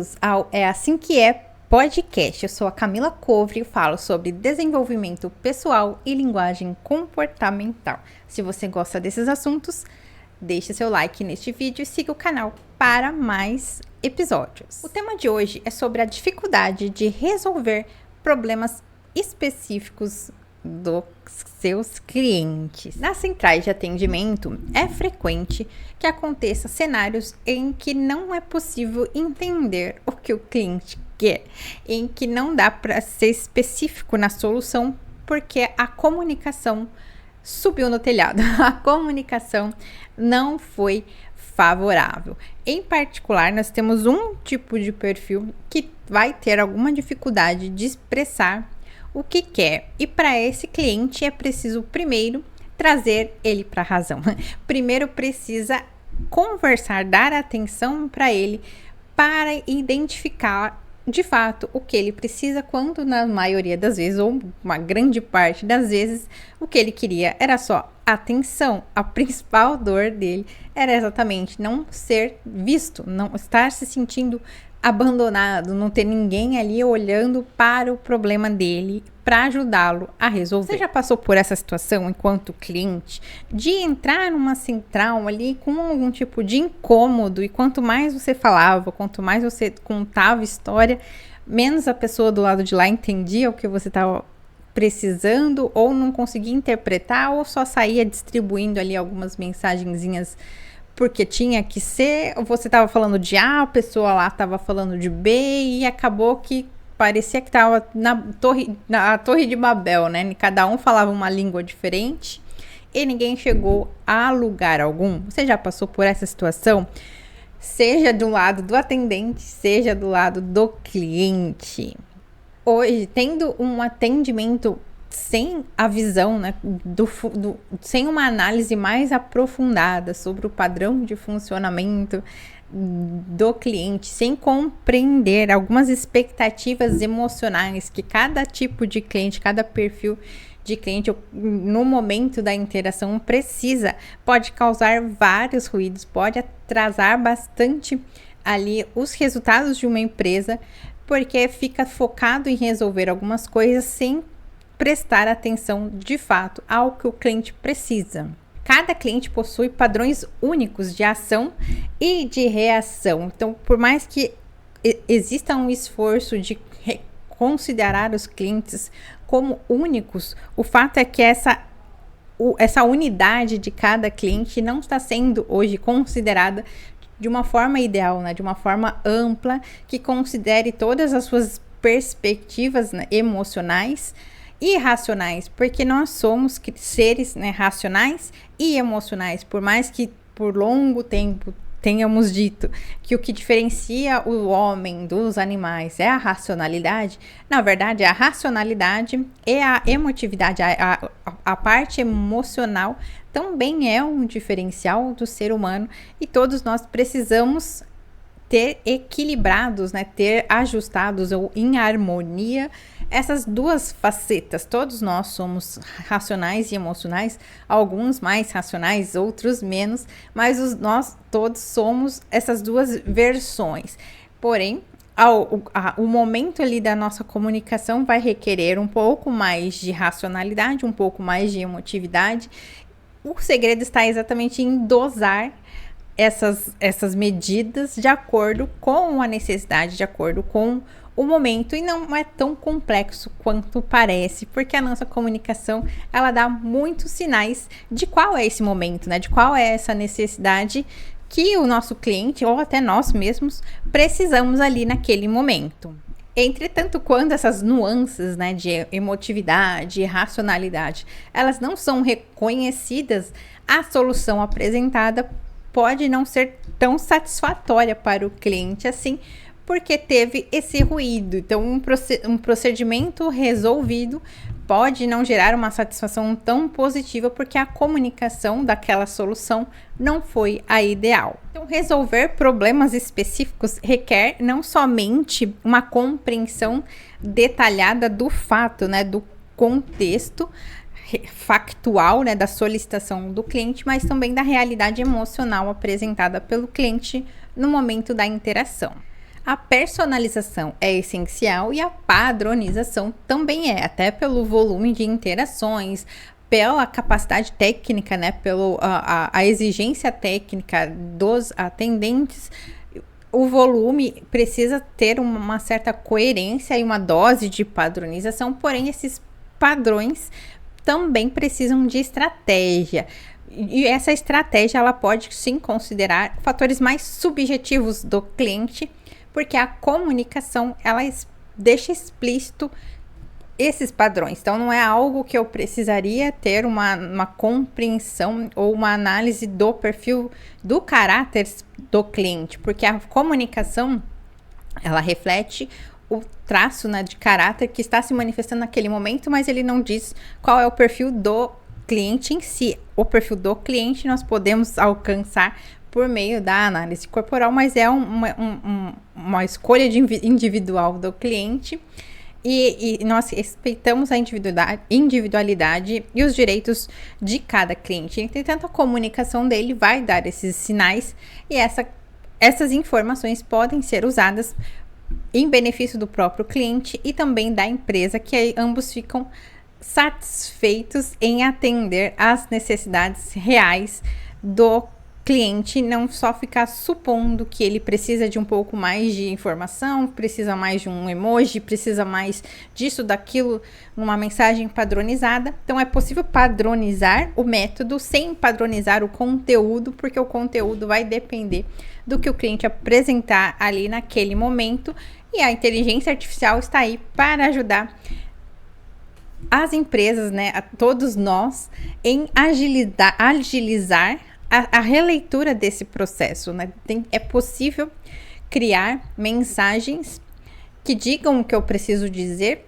bem-vindos ao É Assim Que É podcast. Eu sou a Camila Covre e falo sobre desenvolvimento pessoal e linguagem comportamental. Se você gosta desses assuntos, deixe seu like neste vídeo e siga o canal para mais episódios. O tema de hoje é sobre a dificuldade de resolver problemas específicos dos seus clientes. Nas centrais de atendimento, é frequente que aconteça cenários em que não é possível entender o que o cliente quer, em que não dá para ser específico na solução, porque a comunicação subiu no telhado, a comunicação não foi favorável. Em particular, nós temos um tipo de perfil que vai ter alguma dificuldade de expressar o que quer, e para esse cliente é preciso primeiro trazer ele para a razão. Primeiro precisa conversar, dar atenção para ele, para identificar de fato o que ele precisa, quando na maioria das vezes, ou uma grande parte das vezes, o que ele queria era só atenção. A principal dor dele era exatamente não ser visto, não estar se sentindo abandonado, não ter ninguém ali olhando para o problema dele para ajudá-lo a resolver. Você já passou por essa situação enquanto cliente de entrar numa central ali com algum tipo de incômodo, e quanto mais você falava, quanto mais você contava história, menos a pessoa do lado de lá entendia o que você estava precisando, ou não conseguia interpretar, ou só saía distribuindo ali algumas mensagenzinhas porque tinha que ser, você estava falando de A, a pessoa lá estava falando de B, e acabou que parecia que estava na torre de Babel, né? Cada um falava uma língua diferente e ninguém chegou a lugar algum. Você já passou por essa situação? Seja do lado do atendente, seja do lado do cliente. Hoje, tendo um atendimento sem a visão, né, sem uma análise mais aprofundada sobre o padrão de funcionamento do cliente, sem compreender algumas expectativas emocionais que cada tipo de cliente, cada perfil de cliente no momento da interação precisa, pode causar vários ruídos, pode atrasar bastante ali os resultados de uma empresa, porque fica focado em resolver algumas coisas sem prestar atenção de fato ao que o cliente precisa. Cada cliente possui padrões únicos de ação e de reação. Então, por mais que exista um esforço de considerar os clientes como únicos, o fato é que essa unidade de cada cliente não está sendo hoje considerada de uma forma ideal, né? De uma forma ampla, que considere todas as suas perspectivas, né, emocionais e racionais, porque nós somos seres, né, racionais e emocionais. Por mais que por longo tempo tenhamos dito que o que diferencia o homem dos animais é a racionalidade, na verdade a racionalidade e a emotividade, a parte emocional também é um diferencial do ser humano, e todos nós precisamos ter equilibrados, né, ter ajustados ou em harmonia essas duas facetas. Todos nós somos racionais e emocionais, alguns mais racionais, outros menos, mas nós todos somos essas duas versões. Porém, o momento ali da nossa comunicação vai requerer um pouco mais de racionalidade, um pouco mais de emotividade. O segredo está exatamente em dosar essas medidas de acordo com a necessidade, de acordo com o momento, e não é tão complexo quanto parece, porque a nossa comunicação, ela dá muitos sinais de qual é esse momento, né? De qual é essa necessidade que o nosso cliente, ou até nós mesmos, precisamos ali naquele momento. Entretanto, quando essas nuances, né, de emotividade e racionalidade, elas não são reconhecidas, a solução apresentada pode não ser tão satisfatória para o cliente assim, porque teve esse ruído. Então, um procedimento resolvido pode não gerar uma satisfação tão positiva, porque a comunicação daquela solução não foi a ideal. Então, resolver problemas específicos requer não somente uma compreensão detalhada do fato, né, do contexto factual, né, da solicitação do cliente, mas também da realidade emocional apresentada pelo cliente no momento da interação. A personalização é essencial e a padronização também é, até pelo volume de interações, pela capacidade técnica, né, a exigência técnica dos atendentes. O volume precisa ter uma certa coerência e uma dose de padronização, porém esses padrões também precisam de estratégia. E essa estratégia ela pode sim considerar fatores mais subjetivos do cliente, porque a comunicação ela deixa explícito esses padrões. Então não é algo que eu precisaria ter uma compreensão ou uma análise do perfil, do caráter do cliente, porque a comunicação ela reflete o traço, né, de caráter que está se manifestando naquele momento, mas ele não diz qual é o perfil do cliente em si. O perfil do cliente nós podemos alcançar por meio da análise corporal, mas é uma escolha individual do cliente e nós respeitamos a individualidade e os direitos de cada cliente. Entretanto, a comunicação dele vai dar esses sinais e essas informações podem ser usadas em benefício do próprio cliente e também da empresa, que aí ambos ficam satisfeitos em atender às necessidades reais do cliente, não só ficar supondo que ele precisa de um pouco mais de informação, precisa mais de um emoji, precisa mais disso, daquilo, numa mensagem padronizada. Então é possível padronizar o método sem padronizar o conteúdo, porque o conteúdo vai depender do que o cliente apresentar ali naquele momento, e a inteligência artificial está aí para ajudar as empresas, né, a todos nós, em agilizar a releitura desse processo, né? É possível criar mensagens que digam o que eu preciso dizer,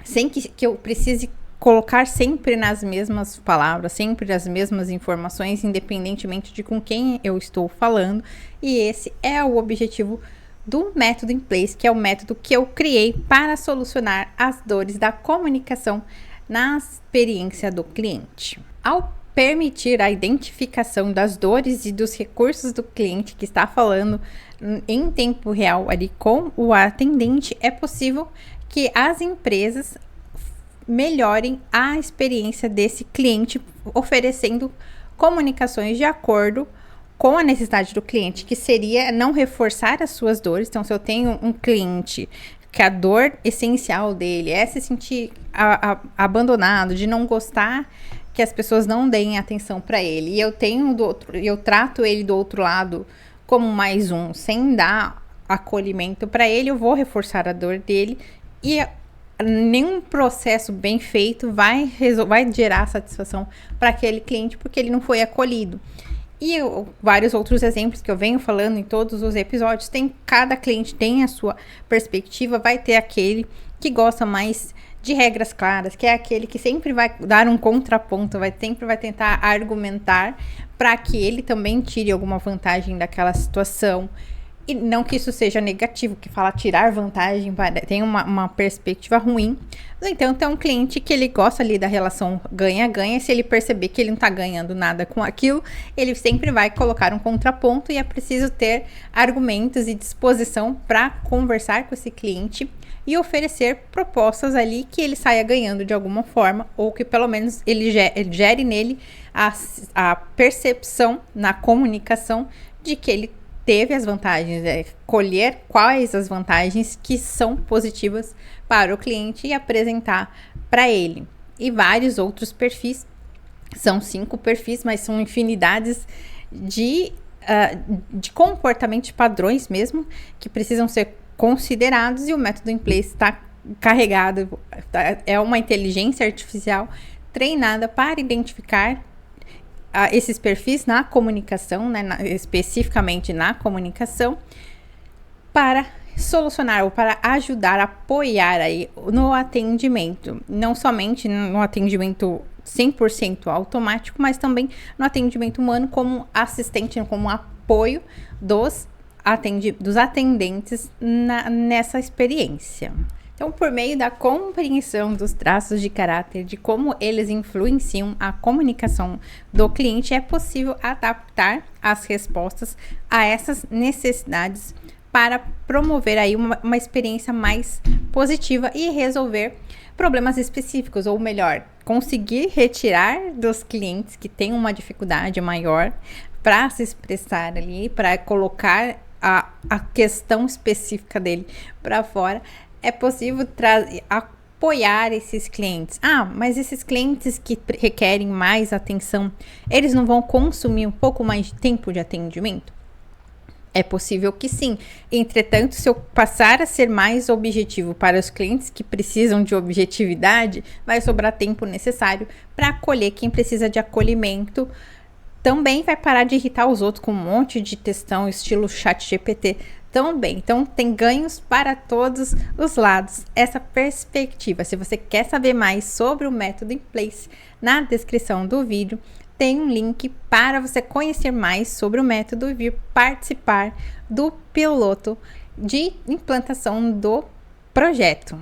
sem que eu precise colocar sempre nas mesmas palavras, sempre as mesmas informações, independentemente de com quem eu estou falando. E esse é o objetivo do método In Place, que é o método que eu criei para solucionar as dores da comunicação na experiência do cliente. Ao permitir a identificação das dores e dos recursos do cliente que está falando em tempo real ali com o atendente, é possível que as empresas melhorem a experiência desse cliente, oferecendo comunicações de acordo com a necessidade do cliente, que seria não reforçar as suas dores. Então, se eu tenho um cliente que a dor essencial dele é se sentir abandonado, de não gostar que as pessoas não deem atenção para ele, e eu trato ele do outro lado como mais um, sem dar acolhimento para ele, eu vou reforçar a dor dele, e nenhum processo bem feito vai gerar satisfação para aquele cliente, porque ele não foi acolhido. E vários outros exemplos que eu venho falando em todos os episódios, cada cliente tem a sua perspectiva, vai ter aquele que gosta mais de regras claras, que é aquele que sempre vai dar um contraponto, sempre vai tentar argumentar para que ele também tire alguma vantagem daquela situação. E não que isso seja negativo, que fala tirar vantagem, tem uma perspectiva ruim. Então, tem um cliente que ele gosta ali da relação ganha-ganha. Se ele perceber que ele não está ganhando nada com aquilo, ele sempre vai colocar um contraponto, e é preciso ter argumentos e disposição para conversar com esse cliente e oferecer propostas ali que ele saia ganhando de alguma forma, ou que pelo menos ele gere nele a percepção na comunicação de que ele teve as vantagens, colher quais as vantagens que são positivas para o cliente e apresentar para ele. E vários outros perfis, são 5 perfis, mas são infinidades de comportamentos, padrões mesmo, que precisam ser considerados, e o método In Place está carregado, é uma inteligência artificial treinada para identificar esses perfis na comunicação, né, especificamente na comunicação, para solucionar ou para ajudar, apoiar aí no atendimento, não somente no atendimento 100% automático, mas também no atendimento humano como assistente, como apoio dos atendentes nessa experiência. Então, por meio da compreensão dos traços de caráter, de como eles influenciam a comunicação do cliente, é possível adaptar as respostas a essas necessidades para promover aí uma experiência mais positiva e resolver problemas específicos, ou melhor, conseguir retirar dos clientes que têm uma dificuldade maior para se expressar ali, para colocar a questão específica dele para fora. É possível apoiar esses clientes. Mas esses clientes que requerem mais atenção, eles não vão consumir um pouco mais de tempo de atendimento? É possível que sim. Entretanto, se eu passar a ser mais objetivo para os clientes que precisam de objetividade, vai sobrar tempo necessário para acolher quem precisa de acolhimento. Também vai parar de irritar os outros com um monte de textão estilo ChatGPT também. Então, tem ganhos para todos os lados essa perspectiva. Se você quer saber mais sobre o método In-Place, na descrição do vídeo tem um link para você conhecer mais sobre o método e vir participar do piloto de implantação do projeto.